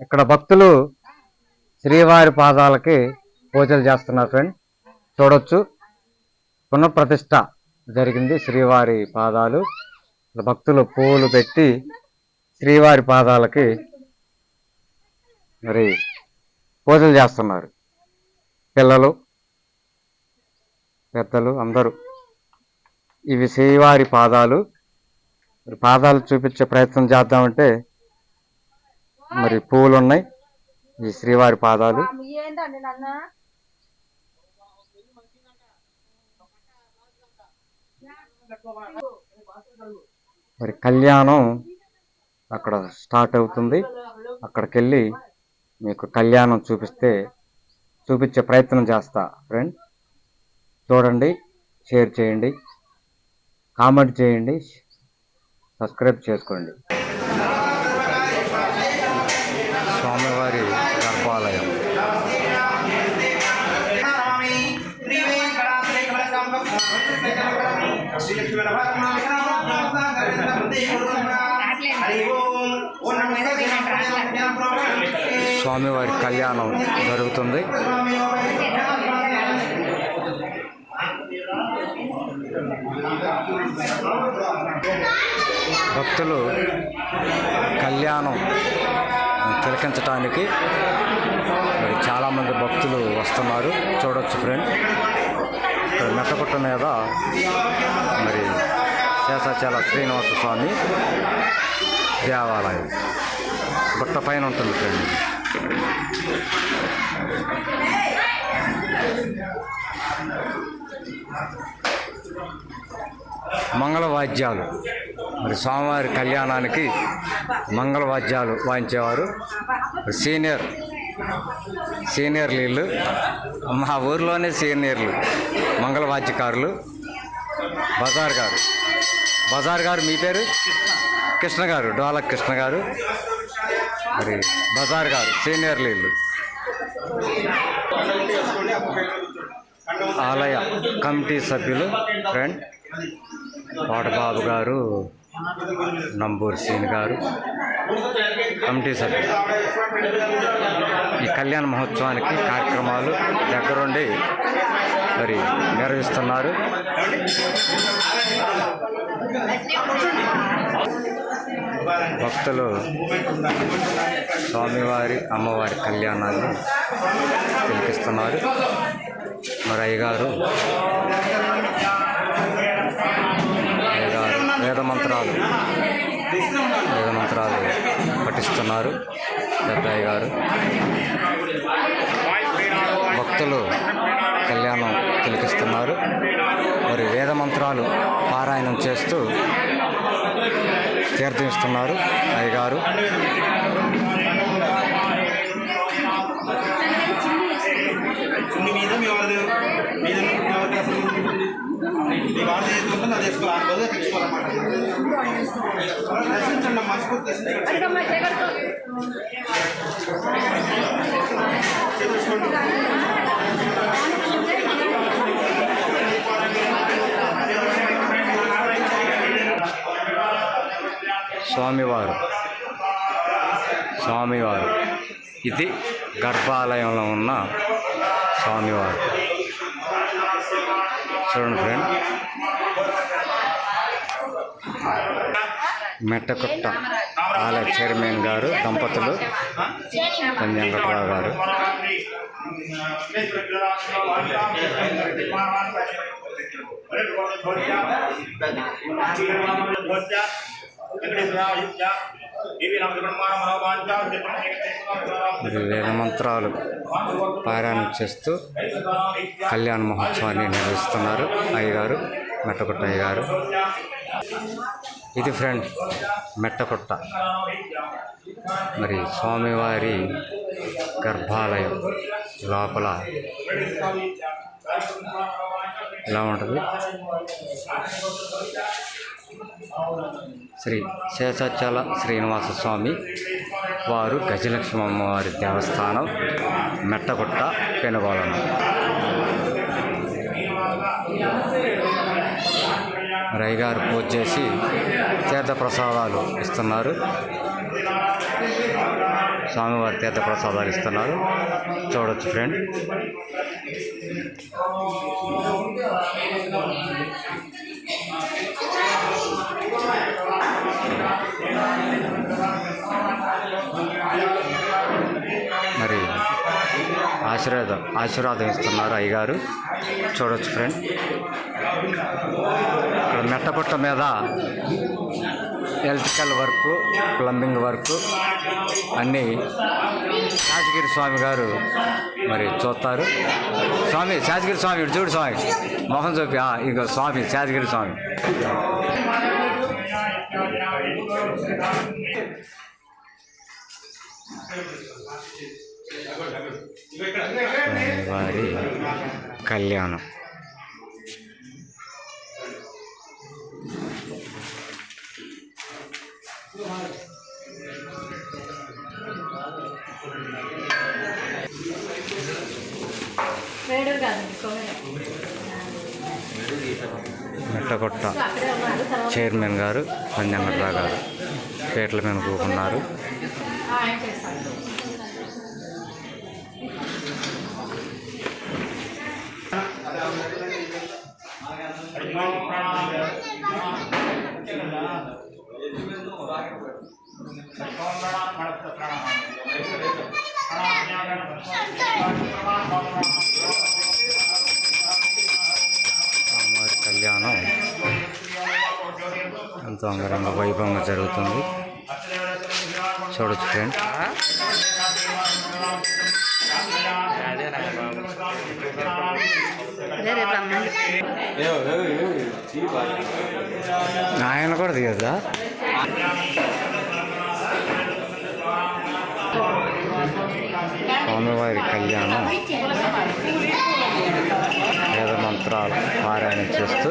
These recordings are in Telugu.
ఇక్కడ భక్తులు శ్రీవారి పాదాలకి పూజలు చేస్తున్నారు ఫ్రెండ్. చూడొచ్చు, పునఃప్రతిష్ఠ జరిగింది శ్రీవారి పాదాలు. భక్తులు పూలు పెట్టి శ్రీవారి పాదాలకి మరి పూజలు చేస్తున్నారు. పిల్లలు పెద్దలు అందరూ. ఇవి శ్రీవారి పాదాలు. పాదాలు చూపించే ప్రయత్నం చేద్దామంటే మరి పూలు ఉన్నాయి. ఈ శ్రీవారి పాదాలు. మరి కళ్యాణం అక్కడ స్టార్ట్ అవుతుంది. అక్కడికి వెళ్ళి మీకు కళ్యాణం చూపించే ప్రయత్నం చేస్తా ఫ్రెండ్. చూడండి, షేర్ చేయండి, కామెంట్ చేయండి, సబ్స్క్రైబ్ చేసుకోండి. స్వామివారి గర్భాలయం. స్వామివారి కళ్యాణం జరుగుతుంది. భక్తులు కళ్యాణం తిలకించడానికి మరి చాలామంది భక్తులు వస్తున్నారు. చూడొచ్చు ఫ్రెండ్. ఇక్కడ మెట్టగుట్ట మీద మరి శేషాచల శ్రీనివాస స్వామి దేవాలయం గుట్ట పైన ఉంటుంది ఫ్రెండ్. మంగళవాద్యాలు మరి స్వామివారి కళ్యాణానికి మంగళవాద్యాలు వాయించేవారు సీనియర్ వీళ్ళు. మా ఊరిలోనే సీనియర్లు మంగళవాద్యకారులు. బజార్ గారు మీ పేరు? కృష్ణ గారు, డోలక్ కృష్ణ గారు. మరి బజార్ గారు సీనియర్ వీళ్ళు. ఆలయ కమిటీ సభ్యులు ఫ్రెండ్. కోటబాబు గారు, నంబూరు సీని గారు కమిటీ సభ్యులు. ఈ కళ్యాణ మహోత్సవానికి కార్యక్రమాలు దగ్గరుండి మరి నిర్వహిస్తున్నారు. భక్తులు స్వామివారి అమ్మవారి కళ్యాణాన్ని తిలకిస్తున్నారు. మరి అయ్యగారు వేద మంత్రాలు పఠిస్తున్నారు. పెద్ద అయ్యగారు. భక్తులు కళ్యాణం తిలకిస్తున్నారు. మరి వేద మంత్రాలు పారాయణం చేస్తూ తీర్థమిస్తున్నారు అయ్యగారు. స్వామివారు ఇది గర్భాలయంలో ఉన్న స్వామివారు. చూడండి ఫ్రెండ్. మెట్టకుట్ట ఆలయ చైర్మన్ గారు దంపతులు వెంకటరావు గారు. వేద మంత్రాలు పారాయణం చేస్తూ కళ్యాణ మహోత్సవాన్ని నిర్వహిస్తున్నారు అయ్యగారు, మెట్టకుట్ట అయ్యగారు. ఇది ఫ్రెండ్ మెట్టకుట్ట. మరి స్వామివారి గర్భాలయం లోపల ఇలా ఉంటుంది. శ్రీ శేషాచల శ్రీనివాస స్వామి వారు గజలక్ష్మి అమ్మవారి దేవస్థానం, మెట్టగుట్ట, పెనుగోళం. రయ్యగారు పూజ చేసి తీర్థ ప్రసాదాలు ఇస్తున్నారు. స్వామివారి తీర్థ ప్రసాదాలు ఇస్తున్నారు, చూడొచ్చు ఫ్రెండ్. మరి ఆశీర్వాదం ఇస్తున్నారు అయ్యగారు, చూడొచ్చు ఫ్రెండ్. ఇక్కడ మెట్టపుట్ట మీద ఎలక్ట్రికల్ వర్క్, ప్లంబింగ్ వర్క్ అన్నీ శేషగిరి స్వామి గారు మరి చూస్తారు. స్వామి శేషగిరి స్వామి ఇటు చూడు స్వామి, మొహం చూపి ఇంకో స్వామి శేషగిరి స్వామి. వారి కళ్యాణం. మెట్టకొట్ట చైర్మన్ గారు పంజంగట్రావు గారు పేట్ల మీద కూకున్నారు. కళ్యాణం ఎంతో అంగరంగ వైభవంగా జరుగుతుంది, చూడొచ్చు ఫ్రెండ్. ఆయన కూడా దిగదా? స్వామివారి కళ్యాణం వేద మంత్రాలు పారాయణం చేస్తూ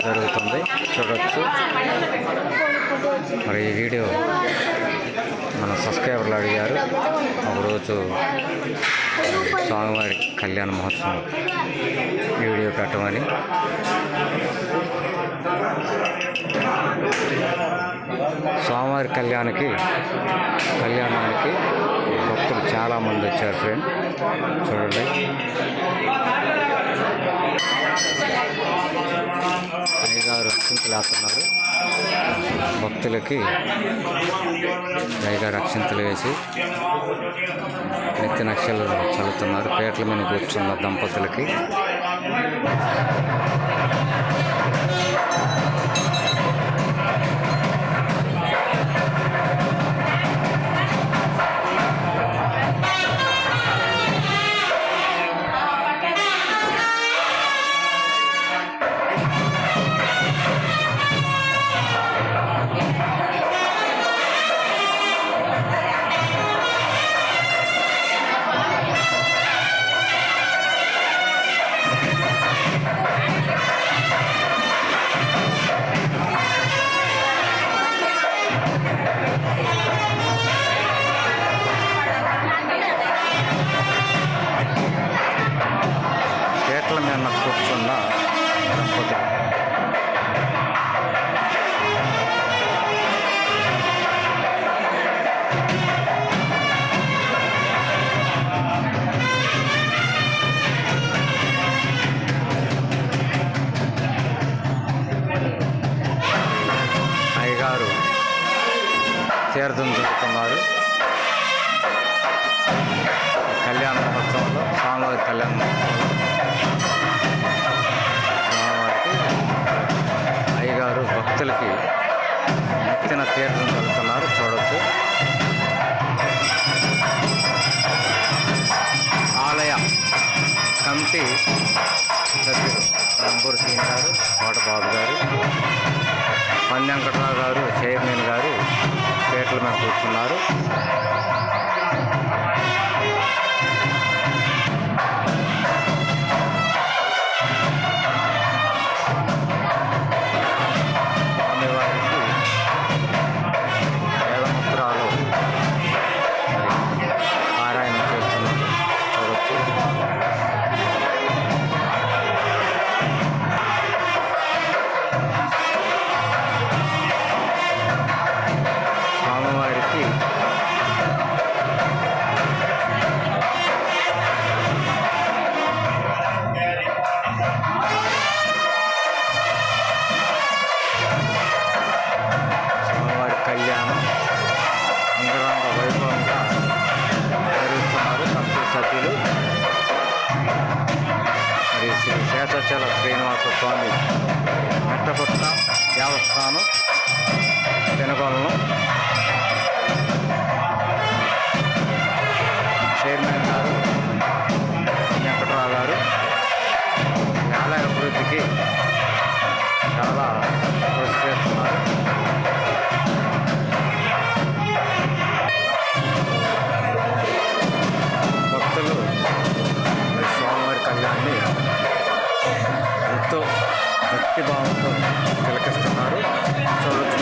జరుగుతుంది, చూడవచ్చు. మరి ఈ వీడియో మన సబ్స్క్రైబర్లు అడిగారు ఒకరోజు స్వామివారి కళ్యాణ మహోత్సవం వీడియో పెట్టమని. స్వామివారి కళ్యాణానికి భక్తులు చాలామంది వచ్చారు ఫ్రెండ్, చూడండి. అయ్యగారు అక్షింతలు వేస్తున్నారు భక్తులకి. అయ్యగారు అక్షింతలు వేసి నెత్తి నక్షలు చల్లుతున్నారు పేట్ల మీద కూర్చున్న దంపతులకి. పేట్ల మీద కూర్చున్న దంపతులు. అయ్యగారు తీర్థం జరుగుతున్నారు కళ్యాణ మహోత్సవంలో, స్వామివారి కళ్యాణ మహోత్సవంలో. స్వామివారికి అయ్యగారు భక్తులకి నెత్తిన తీర్థం జరుగుతున్నారు, చూడవచ్చు. ఆలయ కమిటీ సభ్యులు రంపూర్ సింగ్ గారు, కోటబాబు గారు, పంజంగట్రావు గారు చైర్మన్ గారు పేట్ల మీద కూర్చున్నారు. స్వామివారికి వేదమంత్రాలు పారాయణం చేస్తున్నారు, చూడవచ్చు. స్వామివారికి సభ్యులు మరి శ్రీ శేషాచల శ్రీనివాస స్వామి మెట్టపుట్ట దేవస్థానం పెనుగొలను చైర్మన్ గారు వెంకటరావు గారు ఈ ఆలయ అభివృద్ధికి చాలా కృషి చేస్తున్నారు. భక్తులు స్వామివారి కళ్యాణాన్ని ఎంతో భక్తిభావంతో తిలకిస్తున్నారు. చూడొచ్చు.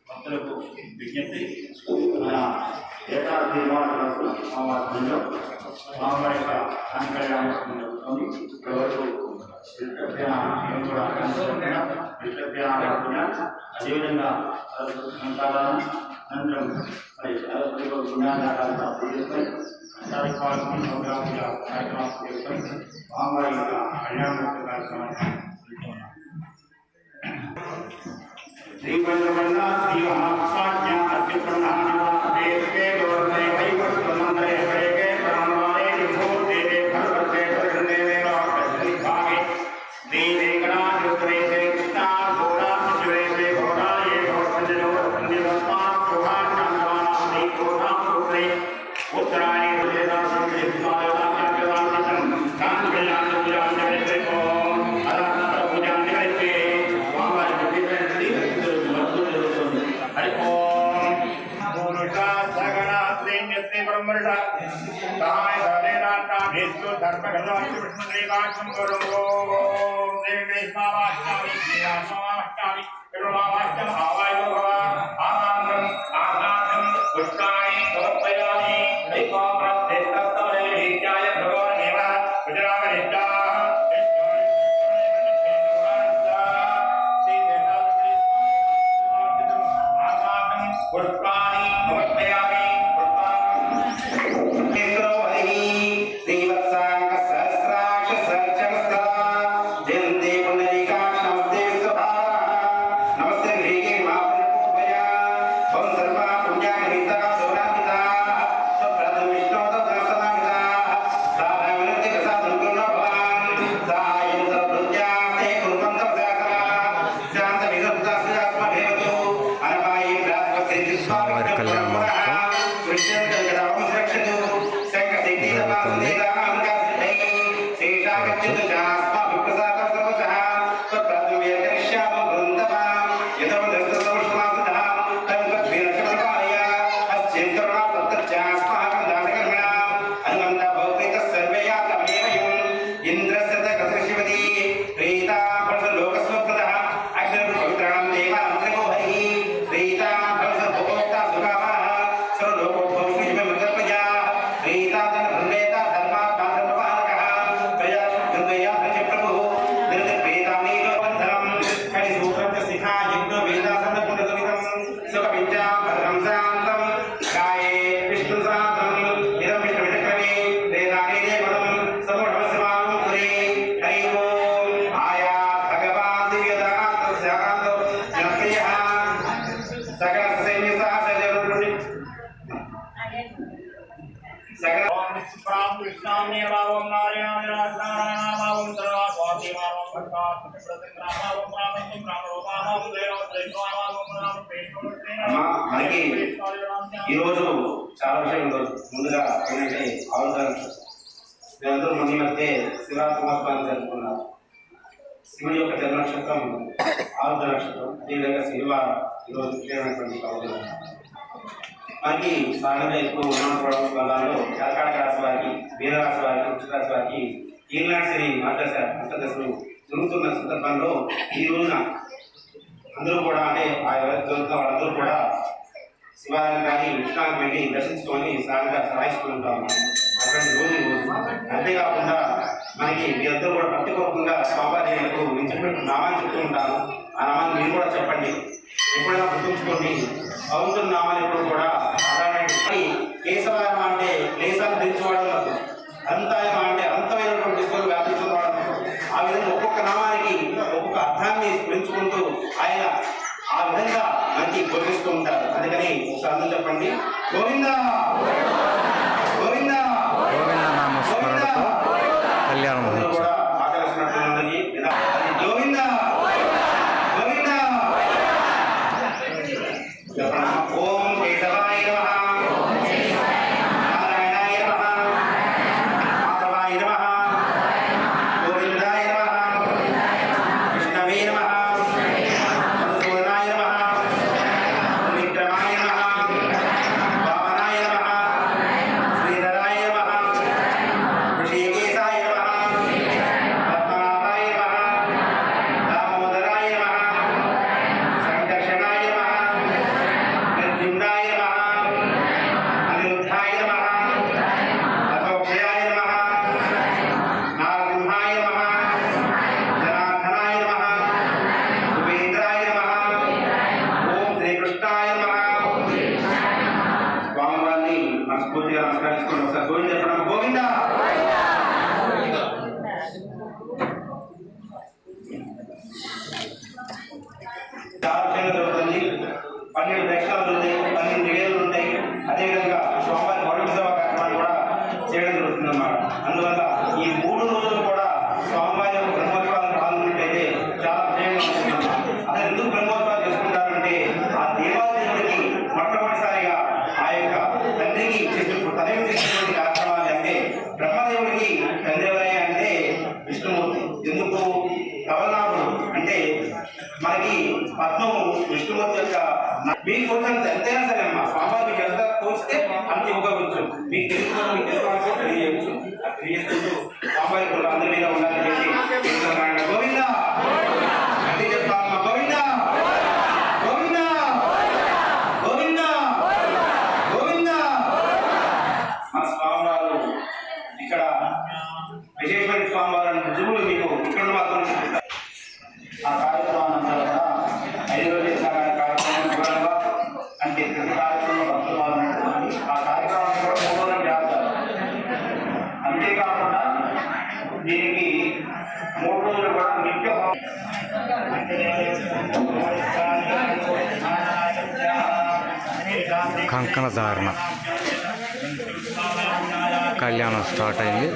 భక్తులకు విజ్ఞప్తి, మన ఏకాదశి నివాసులకు మామూలు మామూలు అనుకరణని ఎవరు అదేవిధంగా సంతానం అనంతరం మరి పుణ్యాధారాలను పూజిస్తాయి. కార్యక్రమాలు చేస్తాయి. మామూలు కళ్యాణ కార్యక్రమాన్ని श्री पंचमन्ना श्री महासाज्ञा अत्युत्तम देव के गौरव वैकुंठ मंदिरे बड़े के ब्रह्माणे विभूत देवे भगवते प्रसन्ने में राक्षसी भागे देवे गणा जुत्रे से कृष्णा घोड़ा जुत्रे से घोड़ा ये घोड़जनो संजीवता घोड़ा चंद्रवाना दी घोड़ा जुत्रे उत्तरायण वेदा संकेत माया ज्ञानवान कान कल्याण पूजा जगत को अरहत पूजा जगत के స్వామివారి కళ్యాణ మహోత్సవం జరుగుతుంది. మనకి ఈరోజు చాలా విషయాలు ముందుగా ఏంటంటే ఆలోచన మీరందరూ మన మధ్య శివరాత్రి మహోత్సవాన్ని జరుపుకున్నారు. శివుడి యొక్క జన్మ నక్షత్రం ఆరుద్ర నక్షత్రం. అదేవిధంగా శనివారం ఈరోజు ముఖ్యమైనటువంటి ఆలోచన. మనకి సాధారణంగా ఎక్కువ ఉన్నటువంటి భాగాల్లో కర్కాటక రాశి వారికి, మీనరాశి వారికి, వృశ్చిక రాశి వారికి ఈనాటి మార్గదర్శ అంతర్దశలు జరుగుతున్న సందర్భంలో ఈ రోజున అందరూ కూడా అంటే ఆ ఎవరికి జరుగుతున్న వాళ్ళందరూ కూడా శివాలయం కానీ విష్ణానికి వెళ్ళి దర్శించుకొని సహాయిస్తూ ఉంటాము. అటువంటి రోజు అంతేకాకుండా మనకి మీరందరూ కూడా భక్తిపూర్వకంగా స్వామివారికి నేను చెప్పినట్టు నామాన్ని చెప్తూ ఉంటాను. ఆ నామాన్ని మీరు కూడా చెప్పండి. ఎప్పుడైనా గుర్తుంచుకోండి. భగవంతుని నామాలు ఎప్పుడు కూడా కేశవాయమ అంటే క్లేశాన్ని ధరించేవాడు, అంతాయమ అంటే అంతమైనటువంటి దిశలో వ్యాపించేవాడు. ఆ విధంగా ఒక్కొక్క నామానికి ఒక్కొక్క అర్థాన్ని పెంచుకుంటూ ఆయన ఆ విధంగా మనకి బోధిస్తూ ఉంటారు. అందుకని ఒకసారి అందరూ చెప్పండి, గోవింద గోవింద గోవింద నామ స్మరణతో కళ్యాణం కూడా ఆకర్షినట్టు గోవింద గోవింద చెప్పండి. ఓం కేశవాయ నమః, నారాయణాయ నమః, మాధవాయ నమః, గోవిందాయ నమః, విష్ణవే నమః, మధుసూదనాయ నమః, విక్రమాయ నమః, వామనాయ నమః, శ్రీధరాయ నమః, ఋషికేశాయ నమః, పద్మనాభాయ నమః, దామోదరాయ నమః, సంకర్షణాయ నమః, నిర్జుండాయ నమః, అనిరుద్ధాయ నమః, అథోక్షయాయ నమః, నారసింహాయ నమః, జనార్దనాయ నమః, ఉపేంద్రాయ నమః, ఓం శ్రీకృష్ణాయ నమః. స్వామివారిని మనస్ఫూర్తిగా నమస్కరించుకోండి. ఒకసారి గోవింద చెప్పడం, గోవింద చాలా విషయంగా జరుగుతుంది. 12 దక్షిణాలు ఉంటాయి, 12 నివేదనలు ఉంటాయి. అదేవిధంగా స్వామివారి వరుణోత్సవ కార్యక్రమాలు కూడా చేయడం జరుగుతుంది అన్నమాట. అందువల్ల ఈ 3 రోజులు కూడా స్వామివారి బ్రహ్మోత్సవాలను పాల్గొన్నట్టయితే చాలా విజయంగా ఉంటుంది. అసలు ఎందుకు బ్రహ్మోత్సవాలు చేసుకుంటారంటే ఆ దేవాలయానికి మొట్టమొదటిసారిగా ఆ యొక్క తండ్రికి తనవి చేసినటువంటి కార్యక్రమాలు. అంటే బ్రహ్మదేవుడికి తండ్రి ఎవరయ్యా అంటే విష్ణుమూర్తి. ఎందుకు? కవలనాథుడు అంటే మనకి పద్మము విష్ణుమూర్తి యొక్క మీకు కొంచెం ఎంతైనా సరే అమ్మా స్వామివారి మీకు ఎంత కోస్తే అంత ఇవ్వవచ్చు. మీకు తెలుసుకోవడం మీకు తెలుసుకోవాలంటే తెలియజేయచ్చు. తెలియజేస్తూ స్వామివారి కూడా అందరి మీద ఉండాలని చెప్పి గోవింద అంటే చెప్తామమ్మా, గోవింద గోవింద గోవింద గోవింద. మా స్వామివారు ఇక్కడ విశేషమైన స్వామివారు రుజువులు మీకు ఇక్కడ మాత్రం చూపిస్తారు. ఆ కార్యక్రమాన్ని కూడా 5 రోజుల కార్యక్రమం వివరంగా అంటే ప్రతి కార్యక్రమంలో భక్తులు పాల్గొంటున్నారు. ఆ కార్యక్రమాన్ని కూడా 3 రోజులు చేస్తారు. అంతేకాకుండా దీనికి 3 రోజులు కూడా నిత్య కంకణ ధారణ కళ్యాణం స్టార్ట్ అయింది.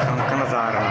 కంకణ ధారణ